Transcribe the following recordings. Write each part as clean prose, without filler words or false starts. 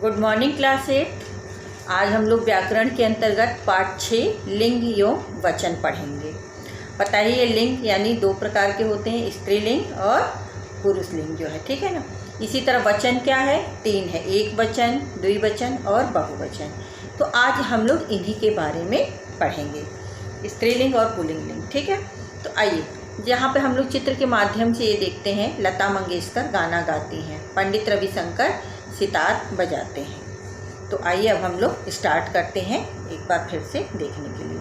Good morning class 8। आज हम लोग व्याकरण के अंतर्गत पाठ 6 लिंग एवं वचन पढ़ेंगे। पता ही ये लिंग यानी दो प्रकार के होते हैं, स्त्रीलिंग और पुरुष लिंग जो है, ठीक है ना। इसी तरह वचन क्या है, 3 है, एक वचन, द्विवचन और बहुवचन। तो आज हम लोग इन्हीं के बारे में पढ़ेंगे, स्त्रीलिंग और पुल्लिंग लिंग, ठीक है। तो आइए, यहाँ पे हम लोग चित्र के माध्यम से ये देखते हैं, लता मंगेशकर गाना गाती हैं, पंडित रविशंकर सितार बजाते हैं। तो आइए अब हम लोग स्टार्ट करते हैं एक बार फिर से देखने के लिए।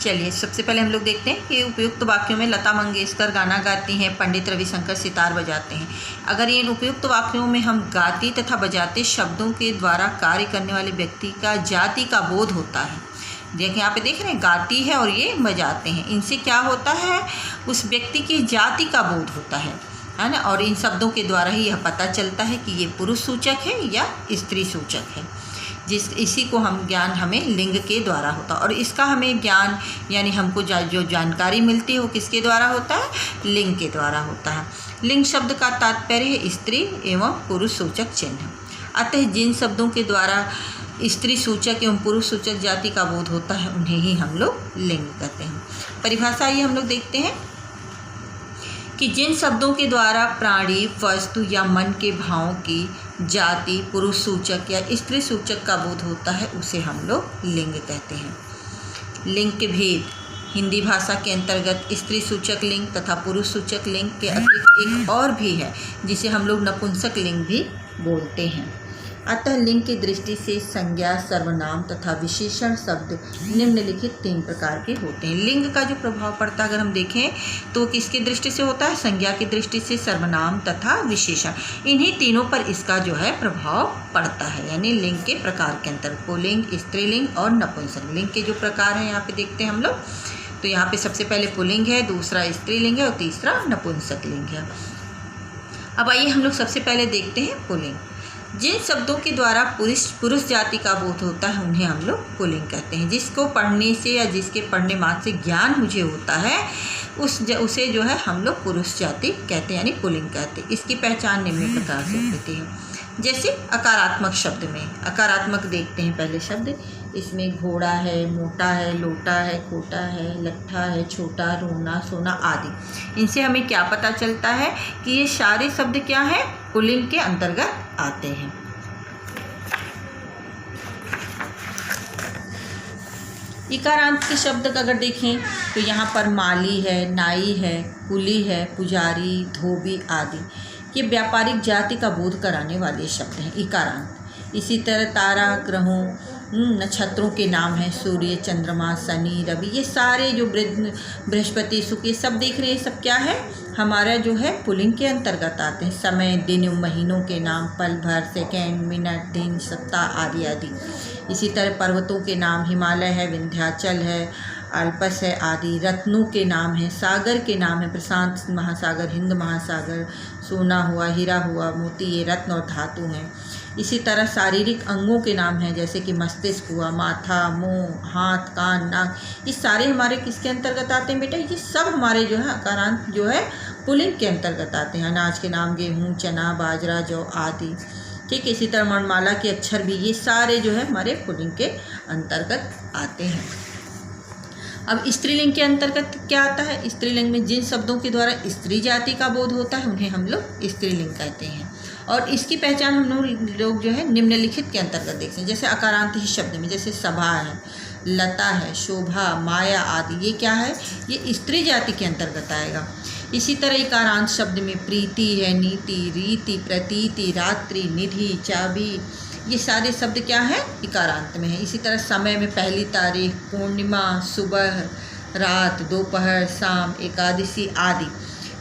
चलिए, सबसे पहले हम लोग देखते हैं कि उपयुक्त वाक्यों में लता मंगेशकर गाना गाती हैं, पंडित रविशंकर सितार बजाते हैं। अगर इन उपयुक्त वाक्यों में हम गाती तथा बजाते शब्दों के द्वारा कार्य करने वाले व्यक्ति का जाति का बोध होता है। देखिए, यहाँ पे देख रहे हैं, गाती है और ये बजाते हैं, इनसे क्या होता है, उस व्यक्ति की जाति का बोध होता है ना। और इन शब्दों के द्वारा ही यह पता चलता है कि ये पुरुष सूचक है या स्त्री सूचक है। इसी को हम ज्ञान हमें लिंग के द्वारा होता है। और इसका हमें ज्ञान यानी हमको जो जानकारी मिलती है वो किसके द्वारा होता है, लिंग के द्वारा होता है। लिंग शब्द का तात्पर्य है स्त्री एवं पुरुष सूचक चिन्ह। अतः जिन शब्दों के द्वारा स्त्री सूचक एवं पुरुष सूचक जाति का बोध होता है उन्हें ही हम लोग लिंग कहते हैं। परिभाषा ये हम लोग देखते हैं कि जिन शब्दों के द्वारा प्राणी, वस्तु या मन के भावों की जाति पुरुष सूचक या स्त्री सूचक का बोध होता है उसे हम लोग लिंग कहते हैं। लिंग के भेद हिंदी भाषा के अंतर्गत स्त्री सूचक लिंग तथा पुरुष सूचक लिंग के अतिरिक्त एक और भी है जिसे हम लोग नपुंसक लिंग भी बोलते हैं। अतः लिंग की दृष्टि से संज्ञा, सर्वनाम तथा विशेषण शब्द निम्नलिखित 3 प्रकार के होते हैं। लिंग का जो प्रभाव पड़ता है अगर हम देखें तो किसकी दृष्टि से होता है, संज्ञा की दृष्टि से, सर्वनाम तथा विशेषण, इन्हीं तीनों पर इसका जो है प्रभाव पड़ता है। यानी लिंग के प्रकार के अंतर्गत पुल्लिंग, स्त्रीलिंग और नपुंसक लिंग के जो प्रकार हैं यहाँ पे देखते हैं हम लोग। तो यहाँ पे सबसे पहले पुल्लिंग है, दूसरा स्त्रीलिंग है और तीसरा नपुंसक लिंग है। अब आइए हम लोग सबसे पहले देखते हैं पुल्लिंग। जिन शब्दों के द्वारा पुरुष जाति का बोध होता है उन्हें हम लोग पुल्लिंग कहते हैं। जिसको पढ़ने से या जिसके पढ़ने मात्र से ज्ञान मुझे होता है उसे जो है हम लोग पुरुष जाति कहते हैं, यानी पुल्लिंग कहते हैं। इसकी पहचान निम्न प्रकार से होती है। जैसे अकारात्मक शब्द में, अकारात्मक देखते हैं पहले शब्द, इसमें घोड़ा है, मोटा है, लोटा है, खोटा है, लट्ठा है, छोटा, रोना, सोना आदि। इनसे हमें क्या पता चलता है कि ये सारे शब्द क्या हैं, पुल्लिंग के अंतर्गत आते हैं। इकारांत के शब्द का अगर देखें तो यहाँ पर माली है, नाई है, कुली है, पुजारी, धोबी आदि ये व्यापारिक जाति का बोध कराने वाले शब्द हैं, इकारांत। इसी तरह तारा, ग्रहों, नक्षत्रों के नाम हैं, सूर्य, चंद्रमा, शनि, रवि, ये सारे जो बृहस्पति, शुक्र, ये सब देख रहे हैं, सब क्या है, हमारा जो है पुल्लिंग के अंतर्गत आते हैं। समय, दिन, महीनों के नाम, पल भर, सेकेंड, मिनट, दिन, सप्ताह आदि आदि। इसी तरह पर्वतों के नाम, हिमालय है, विंध्याचल है, अल्पस है आदि। रत्नों के नाम हैं, सागर के नाम है, प्रशांत महासागर, हिंद महासागर, सोना हुआ, हीरा हुआ, मोती, ये रत्न और धातु हैं। इसी तरह शारीरिक अंगों के नाम हैं, जैसे कि मस्तिष्क हुआ, माथा, मुंह, हाथ, कान, नाक, ये सारे हमारे किसके अंतर्गत आते हैं बेटा, ये सब हमारे जो है अकारांत जो है पुल्लिंग के अंतर्गत आते हैं। अनाज के नाम गेहूँ, चना, बाजरा, जौ आदि, ठीक है। इसी तरह वर्णमाला के अक्षर भी, ये सारे जो है हमारे पुल्लिंग के अंतर्गत आते हैं। अब स्त्रीलिंग के अंतर्गत क्या आता है, स्त्रीलिंग में जिन शब्दों के द्वारा स्त्री जाति का बोध होता है उन्हें हम लोग स्त्रीलिंग कहते हैं। और इसकी पहचान हम लोग जो है निम्नलिखित के अंतर्गत देखते हैं। जैसे अकारांत ही शब्द में, जैसे सभा है, लता है, शोभा, माया आदि, ये क्या है, ये स्त्री जाति के अंतर्गत आएगा। इसी तरह इकारांत शब्द में प्रीति है, नीति, रीति, प्रतीति, रात्रि, निधि, चाबी, ये सारे शब्द क्या है, इकारांत में है। इसी तरह समय में पहली तारीख, पूर्णिमा, सुबह, रात, दोपहर, शाम, एकादशी आदि,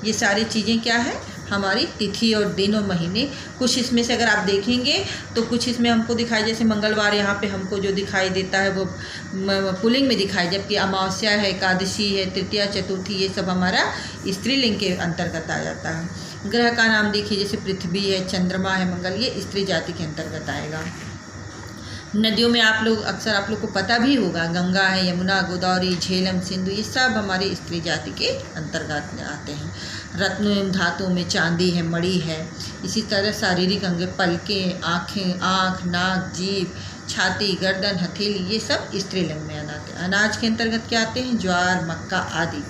ये सारी चीज़ें क्या है, हमारी तिथि और दिन और महीने। कुछ इसमें से अगर आप देखेंगे तो कुछ इसमें हमको दिखाई, जैसे मंगलवार यहाँ पे हमको जो दिखाई देता है वो पुल्लिंग में दिखाई, जबकि अमावस्या है, एकादशी है, तृतीया, चतुर्थी, ये सब हमारा स्त्रीलिंग के अंतर्गत आ जाता है। ग्रह का नाम देखिए, जैसे पृथ्वी है, चंद्रमा है, मंगल, ये स्त्री जाति के अंतर्गत आएगा। नदियों में आप लोग अक्सर आप लोग को पता भी होगा, गंगा है, यमुना, गोदावरी, झेलम, सिंधु, ये सब हमारी स्त्री जाति के अंतर्गत आते हैं, रत्नों एवं धातुओं में चांदी है, मणि है। इसी तरह शारीरिक अंग, पलकें, आँखें, आँख, नाक, जीभ, छाती, गर्दन, हथेली, ये सब स्त्रीलिंग में आते हैं। अनाज के अंतर्गत क्या आते हैं? ज्वार, मक्का आदि।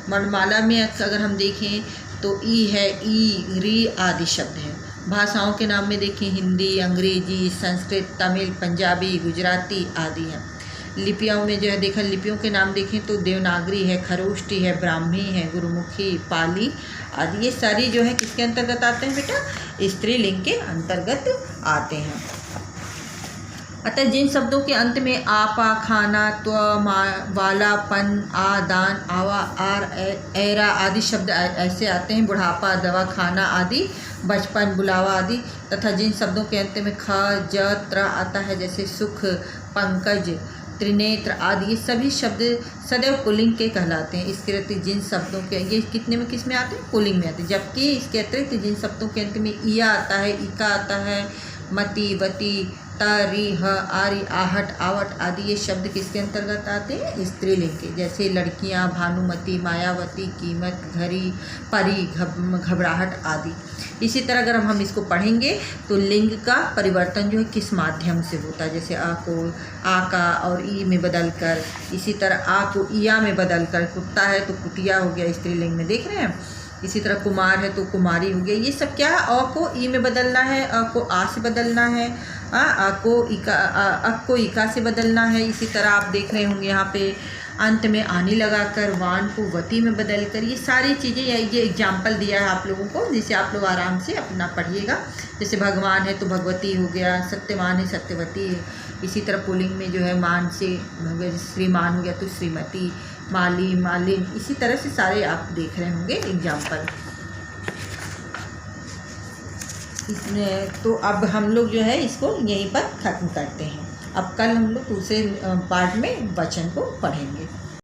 वर्णमाला में अगर हम देखें तो ई है, ई, री आदि शब्द हैं। भाषाओं के नाम में देखें हिंदी, अंग्रेजी, संस्कृत, तमिल, पंजाबी, गुजराती आदि हैं। लिपियों में जो है देखा, लिपियों के नाम देखें तो देवनागरी है, खरोष्टी है, ब्राह्मी है, गुरुमुखी, पाली आदि। ये सारी जो है किसके अंतर्गत आते हैं बेटा? स्त्रीलिंग के अंतर्गत आते हैं। अतः जिन शब्दों के अंत में आपा, खाना, त्व, वाला, पन, आ, दान, आवा, आर, ऐरा आदि शब्द ऐसे आते हैं। बुढ़ापा, दवा, खाना आदि, बचपन, बुलावा आदि। तथा जिन शब्दों के अंत में ख, ज, त्र आता है, जैसे सुख, पंकज, त्रिनेत्र आदि, ये सभी शब्द सदैव पुल्लिंग के कहलाते हैं। इसके अतिरिक्त जिन शब्दों के, ये कितने में किस में आते हैं? पुल्लिंग में आते हैं। जबकि इसके अतिरिक्त जिन शब्दों के अंत में इया आता है, इका आता है, मति, वती, री, ह, आरी, आहट, आवट आदि, ये शब्द किसके अंतर्गत आते हैं? स्त्रीलिंग के। जैसे लड़कियां, भानुमति, मायावती, कीमत, घरी, परी, घबराहट आदि। इसी तरह अगर हम इसको पढ़ेंगे तो लिंग का परिवर्तन जो है किस माध्यम से होता है? जैसे आ को आका और ई में बदल कर, इसी तरह आ को इया में बदल कर, कुत्ता है तो कुतिया हो गया स्त्रीलिंग में, देख रहे हैं। इसी तरह कुमार है तो कुमारी हो गया। ये सब क्या है? अ को ई में बदलना है, अ को आ से बदलना है, अ को इका से बदलना है। इसी तरह आप देख रहे होंगे यहाँ पे अंत में आनी लगाकर, वान को वती में बदलकर, ये सारी चीज़ें, ये एग्जाम्पल दिया है आप लोगों को, जिसे आप लोग आराम से अपना पढ़िएगा। जैसे भगवान है तो भगवती हो गया, सत्यवान है सत्यवती है। इसी तरह पुल्लिंग में जो है मान से श्रीमान हो गया तो श्रीमती, माली, मालिन। इसी तरह से सारे आप देख रहे होंगे एग्जाम्पल। इसमें तो अब हम लोग जो है इसको यहीं पर ख़त्म करते हैं। अब कल हम लोग दूसरे पार्ट में वचन को पढ़ेंगे।